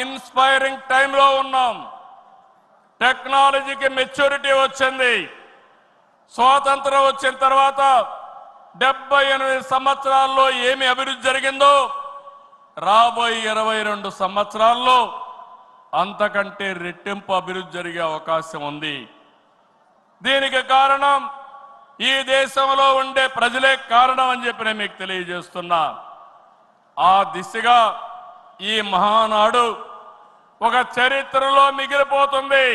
Inspiring టైంలో ఉన్నాం. టెక్నాలజీకి మెచ్యూరిటీ వచ్చింది. స్వాతంత్రం వచ్చిన తర్వాత 78 సంవత్సరాల్లో ఏమి అభివృద్ధి జరిగిందో రాబోయే 22 సంవత్సరాల్లో అంతకంటే రెట్టింపు అభివృద్ధి జరిగే అవకాశం ఉంది. దీనికి కారణం ఈ దేశంలో ఉండే ప్రజలే కారణం అని చెప్పి నేను మీకు తెలియజేస్తున్నా. ఆ దిశగా ఈ మహానాడు ఒక చరిత్రలో మిగిలిపోతుంది.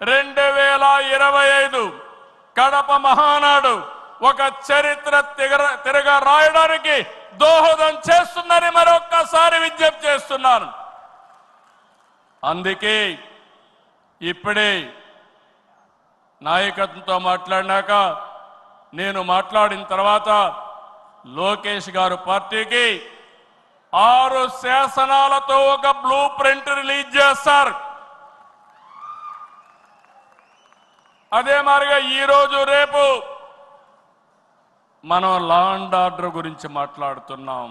2025 కడప మహానాడు ఒక చరిత్ర తిరగ రాయడానికి దోహదం చేస్తుందని మరొక్కసారి విజ్ఞప్తి చేస్తున్నాను. అందుకే ఇప్పుడే నాయకత్వంతో మాట్లాడినాక నేను మాట్లాడిన తర్వాత లోకేష్ గారు పార్టీకి 6 శాసనాలతో ఒక బ్లూ ప్రింట్ రిలీజ్ చేస్తారు. అదే మాదిరిగా ఈరోజు రేపు మనం లా అండ్ ఆర్డర్ గురించి మాట్లాడుతున్నాం.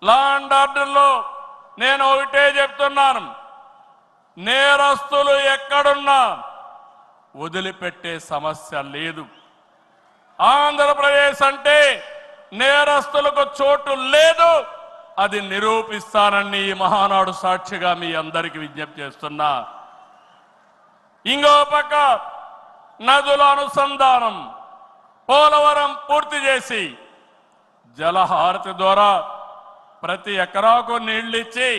లా అండ్ ఆర్డర్లో నేను ఒకటే చెప్తున్నాను, నేరస్తులు ఎక్కడున్నా వదిలిపెట్టే సమస్య లేదు. ఆంధ్రప్రదేశ్ అంటే నేరస్తులకు చోటు లేదు. అది నిరూపిస్తానని ఈ మహానాడు సాక్షిగా మీ అందరికీ విజ్ఞప్తి చేస్తున్నా. ఇంకో పక్క నదుల అనుసంధానం పోలవరం పూర్తి చేసి జలహారతి ద్వారా ప్రతి ఎకరాకు నీళ్లిచ్చి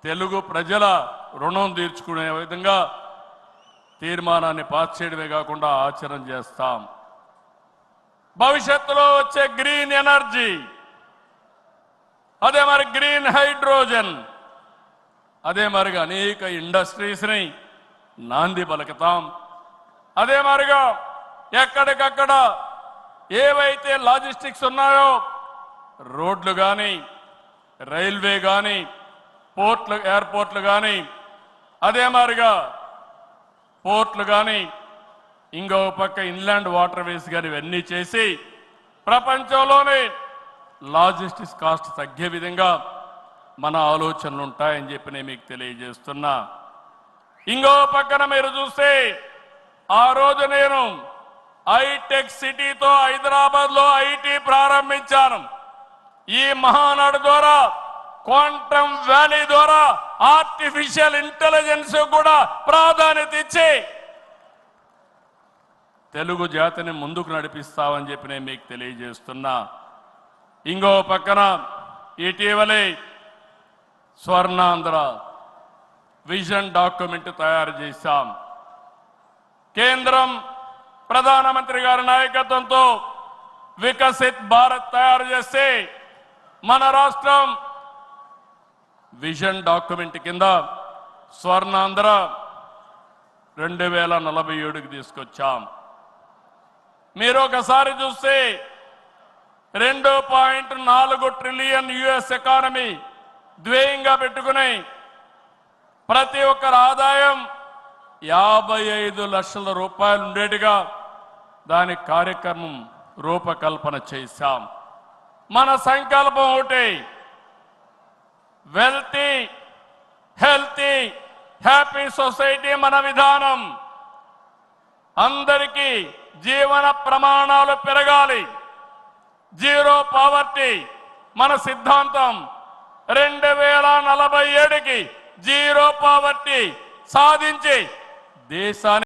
తెలుగు ప్రజల రుణం తీర్చుకునే విధంగా తీర్మానాన్ని పాస్ చేయడమే కాకుండా ఆచరణ చేస్తాం. భవిష్యత్తులో వచ్చే గ్రీన్ ఎనర్జీ, అదే మరి గ్రీన్ హైడ్రోజన్, అదే మరిగా అనేక ఇండస్ట్రీస్ని నాంది పలుకుతాం. అదే మరిగా ఎక్కడికక్కడ ఏవైతే లాజిస్టిక్స్ ఉన్నాయో రోడ్లు కానీ రైల్వే కానీ పోర్ట్లు ఎయిర్పోర్ట్లు కానీ అదే మరిగా పోర్ట్లు కానీ ఇంకో పక్క ఇన్లాండ్ వాటర్ వేస్ కానీ ఇవన్నీ చేసి ప్రపంచంలోనే లాజిస్టిక్స్ కాస్ట్ తగ్గే విధంగా మన ఆలోచనలు ఉంటాయని చెప్పి నేను మీకు తెలియజేస్తున్నా. ఇంకో పక్కన మీరు చూస్తే ఆ రోజు నేను హైటెక్ సిటీతో హైదరాబాద్లో ఐటీ ప్రారంభించాను. ఈ మహానాడు ద్వారా క్వాంటమ్ వ్యాలీ ద్వారా ఆర్టిఫిషియల్ ఇంటెలిజెన్స్ కూడా ప్రాధాన్యత ఇచ్చి తెలుగు జాతిని ముందుకు నడిపిస్తామని చెప్పి నేను మీకు తెలియజేస్తున్నా. ఇంకో పక్కన ఇటీవలే స్వర్ణాంధ్ర విజన్ డాక్యుమెంట్ తయారు చేశాం. కేంద్రం ప్రధానమంత్రి గారి నాయకత్వంతో వికసిత్ భారత్ తయారు చేస్తే మన రాష్ట్రం విజన్ డాక్యుమెంట్ కింద స్వర్ణాంధ్ర 2047కి తీసుకొచ్చాం. మీరు ఒకసారి చూస్తే 2.4 ట్రిలియన్ యుఎస్ ఎకానమీ ధ్యేయంగా పెట్టుకుని ప్రతి ఒక్కరి ఆదాయం 55 లక్షల రూపాయలు ఉండేట్టుగా దాని కార్యక్రమం రూపకల్పన చేశాం. మన సంకల్పం ఒకటి, వెల్తీ హెల్తీ హ్యాపీ సొసైటీ మన విధానం. అందరికీ జీవన ప్రమాణాలు పెరగాలి, జీరో పావర్టీ మన సిద్ధాంతం. 2047కి జీరో పావర్టీ సాధించి దేశాన్ని